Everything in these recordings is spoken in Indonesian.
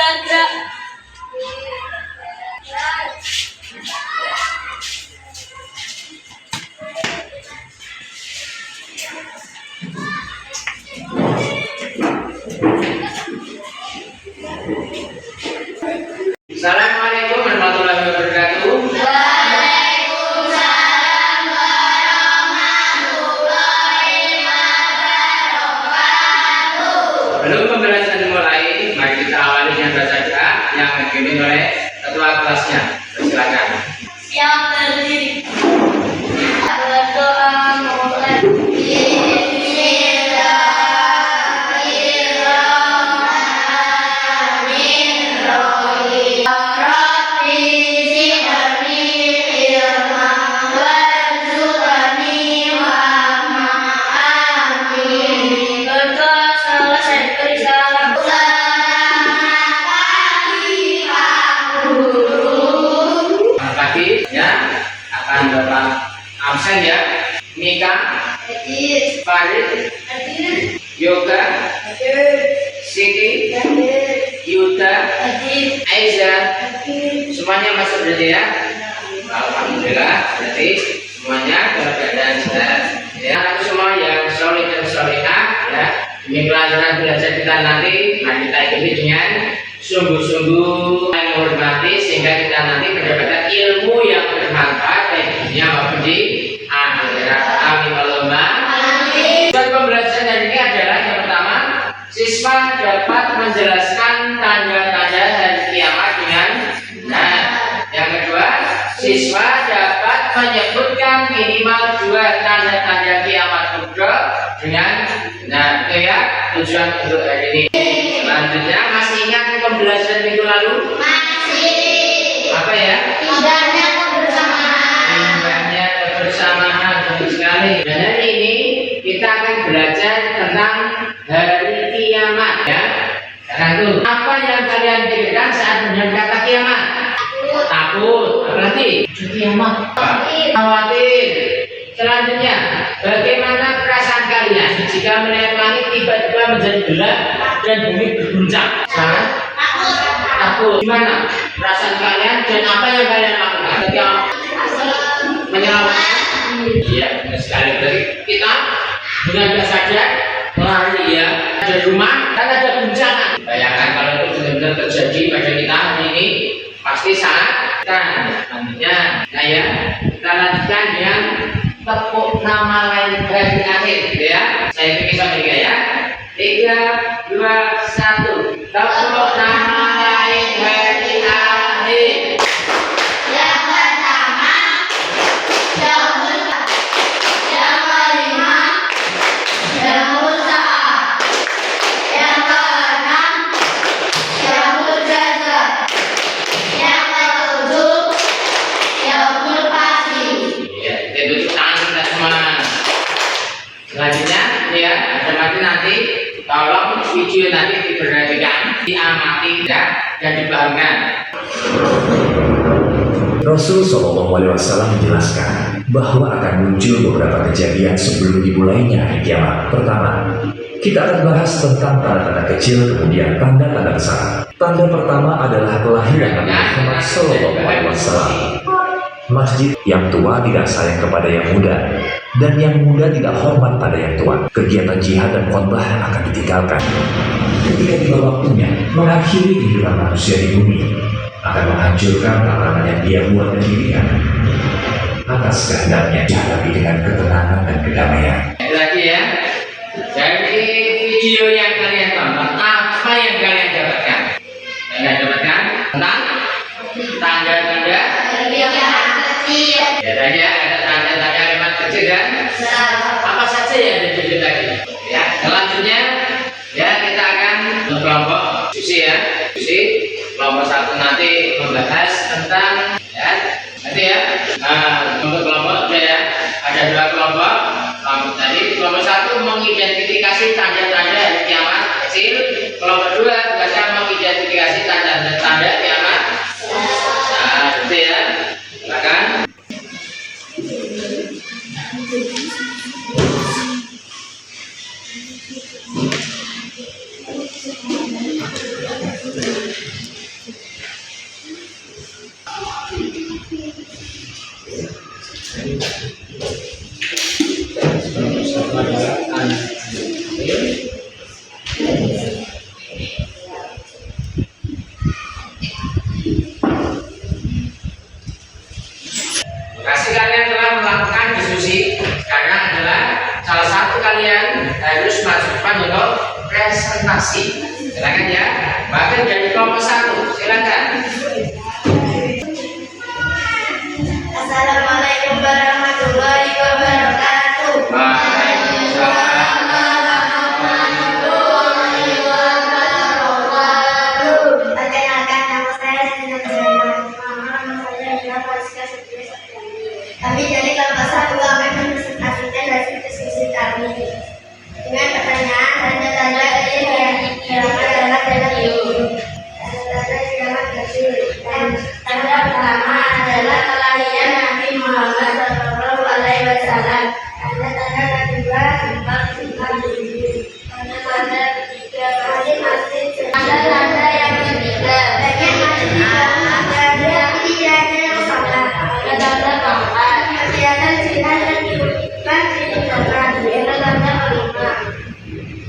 Gerak-gerak. Assalamualaikum warahmatullahi wabarakatuh. Waalaikumsalam warahmatullahi wabarakatuh. Sebelum pembelajaran dimulai, mari kita awali dengan baca doa yang dipimpin oleh ketua kelasnya. Silakan. Siap berdiri. Berdoa mulai. Absen ya. Mika, Farid, Yoga, Siti, Yuda, Aiza, semuanya masuk berarti ya. Alhamdulillah, berarti semuanya dalam keadaan sehat. Ya, semua yang soleh dan solehah ya. Ini pelajaran belajar kita nanti, mari kita ikuti dengan sungguh-sungguh menghormati sehingga kita nanti mendapatkan ilmu yang bermanfaat baik di dunia maupun di akhirat. Amin Allahumma. Tujuan pembelajaran hari ini adalah yang pertama, siswa dapat menjelaskan tanda-tanda hari kiamat dengan benar. Yang kedua, siswa dapat menyebutkan minimal 2 tanda-tanda kiamat kubra dengan benar. Itu ya tujuan untuk hari ini. Selanjutnya, masih ingat pembelajaran minggu lalu? Masih. Apa ya? Indahnya kebersamaan. Indahnya kebersamaan, bagus sekali. Dan hari ini kita akan belajar tentang hari kiamat ya. Sekarang itu, apa yang kalian pikirkan saat mendengar kata kiamat? Takut. Apalagi? Kiamat. Khawatir. Selanjutnya, bagaimana perasaan kalian jika melihat langit tiba-tiba menjadi gelap dan bumi berguncang? Takut. Gimana perasaan kalian dan apa yang kalian lakukan ketika menyelamatkan? Iya, benar sekali. Berarti kita dengan tidak sadar lari ya dari rumah kan ada guncangan. Bayangkan kalau itu benar-benar terjadi pada kita hari ini, pasti sangat nantinya. Nah ya, kita lanjutkan dengan tepuk nama lain hari akhir gitu ya. Saya pikir sama juga ya. 3, 2, 1. Tepuk nama lain hari akhir. Yang pertama, yang kedua, yang kelima, yang usaha, yang keenam, yang berjasa, yang ketujuh, yang berpasti. Ya, itu tangan kita semua. Selanjutnya ya, ada nanti tolong video nanti diperhatikan, diamati ya, dan dipahamkan. Rasul Shallallahu Alaihi Wasallam menjelaskan bahwa akan muncul beberapa kejadian sebelum dimulainya hari kiamat. Pertama, kita akan bahas tentang tanda-tanda kecil, kemudian tanda-tanda besar. Tanda pertama adalah kelahiran Nabi Muhammad Shallallahu Alaihi Wasallam. Masjid yang tua tidak sayang kepada yang muda, dan yang muda tidak hormat pada yang tua. Kegiatan jihad dan khotbah akan ditinggalkan. Ketika tiba waktunya mengakhiri kehidupan manusia di bumi, akan menghancurkan tatanan yang dia buat dan dirikan. Atas kehendaknya dihadapi dengan ketenangan dan kedamaian. Lagi ya, dari video yang kalian tonton, apa yang kalian dapatkan? Kalian dapatkan tentang tanda-tanda ya tadi ada tanda-tanda kalimat kecil dan apa saja yang ditunjuk tadi ya. Selanjutnya ya kita akan kelompok sisi ya, sisi kelompok 1 nanti membahas tentang ya nanti ya untuk kelompok ya ada 2 kelompok. Kelompok tadi kelompok 1 mengidentifikasi tanda-tanda hari kiamat kecil, kelompok 2 biasa mengidentifikasi tanda-tanda kiamat. Nah itu ya, silakan. Masih. Silakan ya. Bahkan dari kelompok 1, silakan. Assalamualaikum warahmatullahi wabarakatuh. Waalaikumsalam. warahmatullahi wabarakatuh. Perkenalkan, nama saya Sinar Jana. Nama saya adalah Fariska Sutri Satyani. Kami dari kelompok 1 akan mempresentasikan hasil diskusi kami. Dengan pertanyaan tanda-tanda kejadian kiamat adalah dalam hidup. Tanda-tanda kiamat kecil. Tanda pertama adalah kelahiran Nabi Muhammad SAW. Tanda-tanda kedua sifat bumi. Tanda-tanda ketiga masing-masing. Tanda-tanda yang ketiga yang tidak ada yang salah. Tanda-tanda keempat kegiatan zina yang dibutuhkan tindakan. Tanda-tanda kelima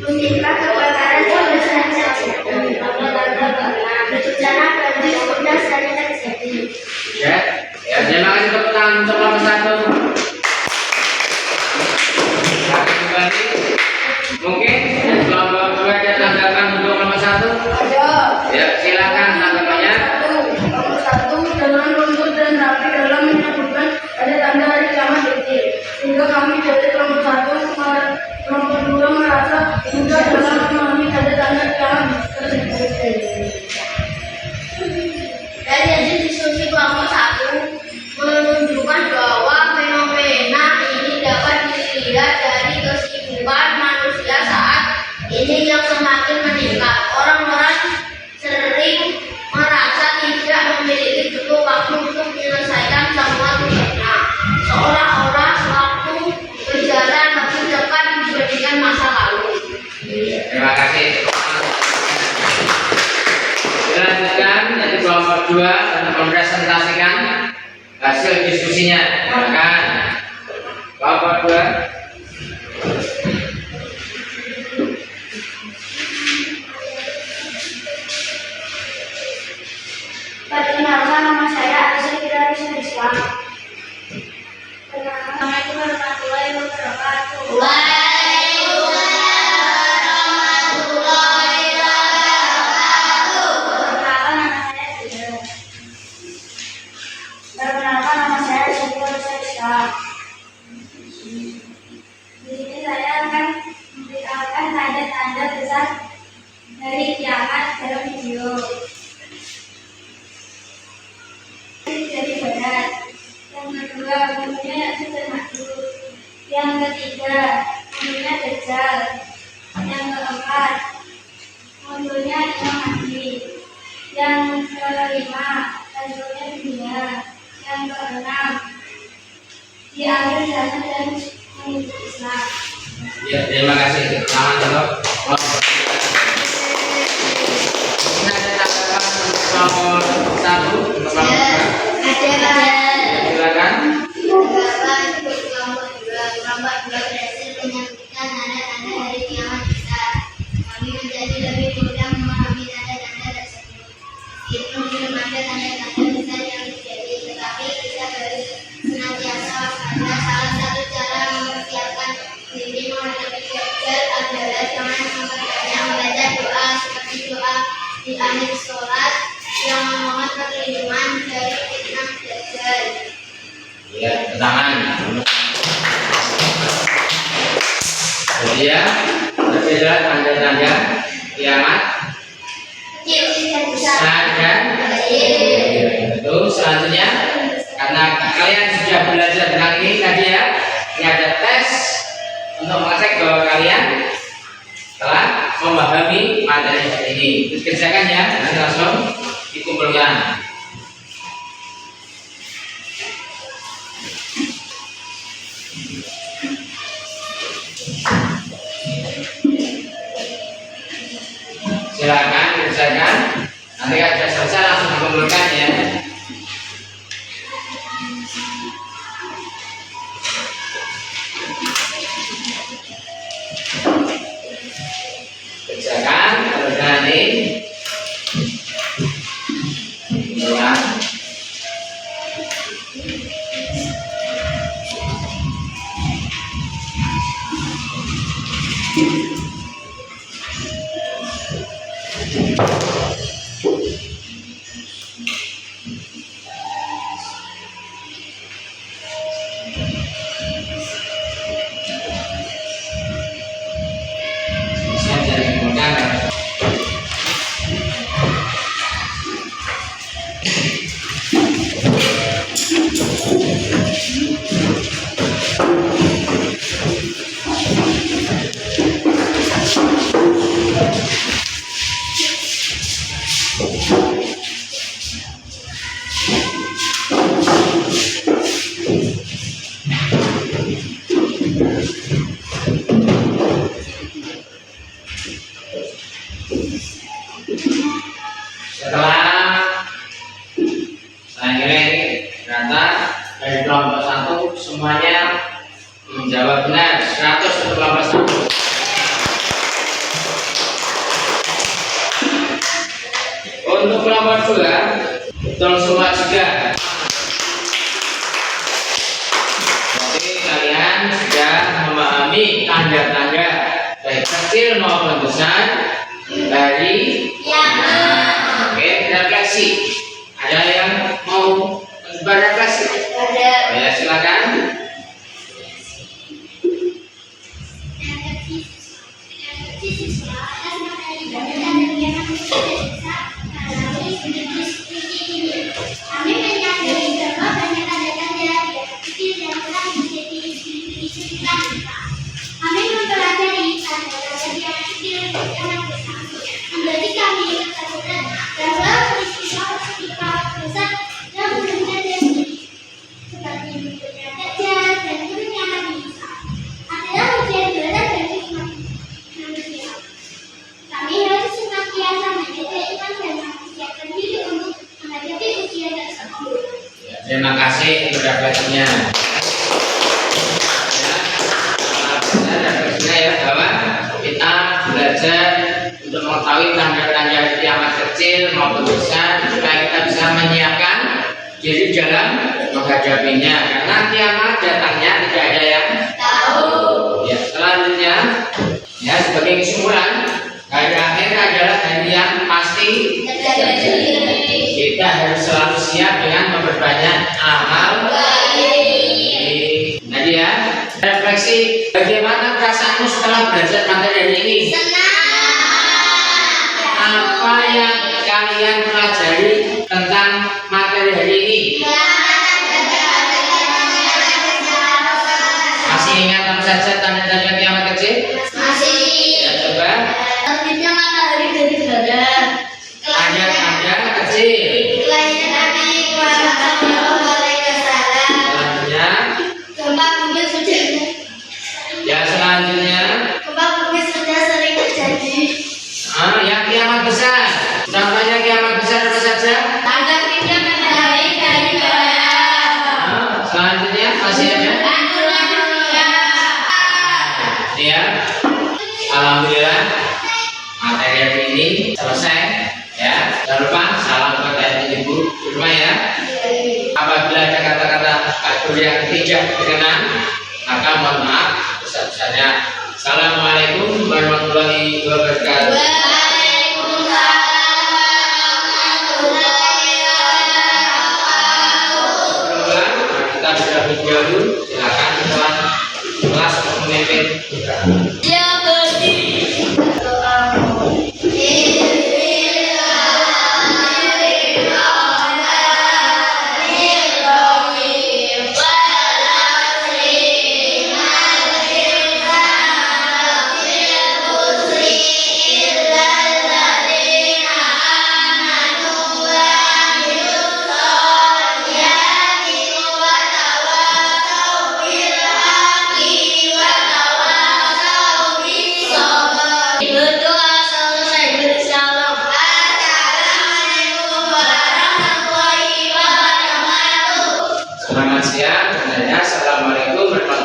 musibah kebakaran yang besarnya terjadi. Tanda-tanda keenam bencana banjir sudah sering terjadi. Ya, ya, terima kasih tepuk tangan untuk kelompok 1. Silakan kembali. Mungkin kelompok 2 ada tanggapan untuk kelompok 1? Ada. Ya, silakan tanggapannya. Kelompok 1 dengan lembut dan rapi dalam menyebutkan ada tanda hari kiamat kecil. Sehingga kami dari kelompok 1 kelompok 2 merasa mudah dalam memahami tanda-tanda kiamat tersebut. Dari hasil diskusi kelompok 1 menunjukkan bahwa fenomena ini dapat dilihat dari kesibukan manusia saat ini yang semakin meningkat. Orang-orang sering merasa tidak memiliki cukup waktu untuk menyelesaikan semua tugasnya. Seolah-olah waktu berjalan lebih cepat dibandingkan masa lalu. Terima kasih. Dilanjutkan dari kelompok 2 untuk mempresentasikan hasil diskusinya. Silakan. Kelompok 2. Perkenalkan, nama saya Aisyah Firaris Islam. Assalamualaikum warahmatullahi wabarakatuh. Perkenalkan, nama saya Firaris Islam. Di sini saya akan memberitahukan tanda-tanda besar dari kiamat dalam video. Dari barat. Yang kedua, umurnya Ya'juj dan Ma'juj. Yang ketiga, umurnya Dajjal. Yang keempat, umurnya Imam Mahdi. Yang kelima, umurnya dunia. Yang keenam, di akhir zaman dan menuju Islam. Ya, terima kasih. Tangan untuk kelompok 3. Ini ada tanggapan untuk kelompok 1 untuk kelompok 2. Silakan. Tanggapan untuk kelompok 2 berhasil menyampaikan tanda-tanda hari kiamat besar. Kami menjadi lebih mudah memahami tanda-tanda tersebut. Meskipun belum ada tanda-tanda besar yang terjadi, tetapi kita harus senantiasa waspada. Salah satu cara mempersiapkan diri menghadapi Dajjal adalah jangan memperbanyak membaca doa seperti doa di akhir sholat yang memohon perlindungan dari fitnah Dajjal. Ya, tangan. Kemudian berbeda tanda-tanda kiamat Kecil dan besar. dan itu selanjutnya karena kalian sudah belajar tentang ini tadi ya, ini ada tes untuk mengecek bahwa kalian telah memahami materi ini. Terus kerjakan ya, nanti langsung dikumpulkan. Silakan kerjakan. Nanti ada selesai langsung dikumpulkan ya. Kerjakan kalau berani. Kumpulkan. Saya jadi bukan. Setelah saya kira ini ternyata dari kelompok 1 semuanya menjawab benar 100 untuk kelompok 1. Untuk kelompok 2 betul semua juga. Jadi kalian sudah memahami tanda-tanda baik kecil maupun besar dari oke, refleksi. Ada yang mau berefleksi? Ya, silakan. Kami menyadari bahwa banyak tanda-tanda kecil yang telah menjadi institusi kita. Kami mempelajari tanda-tanda yang kecil yang besar. Menjadi kami kesadaran bahwa peristiwa besar yang terjadi seperti munculnya Dajjal dan turunnya Nabi Isa adalah ujian berat bagi umat manusia. Kami harus senantiasa menjaga iman dan mempersiapkan diri untuk menghadapi ujian tersebut. Terima kasih untuk refleksinya. Refleksinya ya bahwa kita belajar untuk mengetahui tanda-tanda kiamat kecil maupun besar supaya kita bisa menyiapkan diri dalam menghadapinya. Karena kiamat datangnya tidak ada yang tahu. Ya, selanjutnya ya sebagai kesimpulan, hari akhir adalah hari yang pasti terjadi. Kita harus selalu siap dengan memperbanyak amal baik. Jadi ya, refleksi bagaimana perasaanmu setelah belajar materi hari ini? Apa yang kalian pelajari tentang materi hari ini? Masih ingat apa saja tanda-tanda kiamat kecil? Masih. Ya, coba. Terbitnya matahari dari barat. Tanda-tanda kecil. Kelahiran Nabi Muhammad SAW. Selanjutnya, Gempa bumi sudah. ya selanjutnya, Gempa bumi sudah sering terjadi. yang kiamat besar. Contohnya kiamat besar apa saja? Terbitnya matahari dari barat. Selanjutnya masih ada? Hancurnya dunia. Ya, alhamdulillah materi hari ini selesai. Ya, jangan lupa salam buat ayah ibu di rumah ya. Apabila ada kata-kata atur yang tidak berkenan, maka mohon maaf besar-besarnya. Assalamualaikum warahmatullahi wabarakatuh. Waalaikumsalam warahmatullahi wabarakatuh. Kita sudah dulu. Silakan tuan kelas memimpin. Dia berdiri. Berdoa selesai bershalom. Assalamualaikum warahmatullahi wabarakatuh. Selamat siang. Assalamualaikum warahmatullahi wabarakatuh.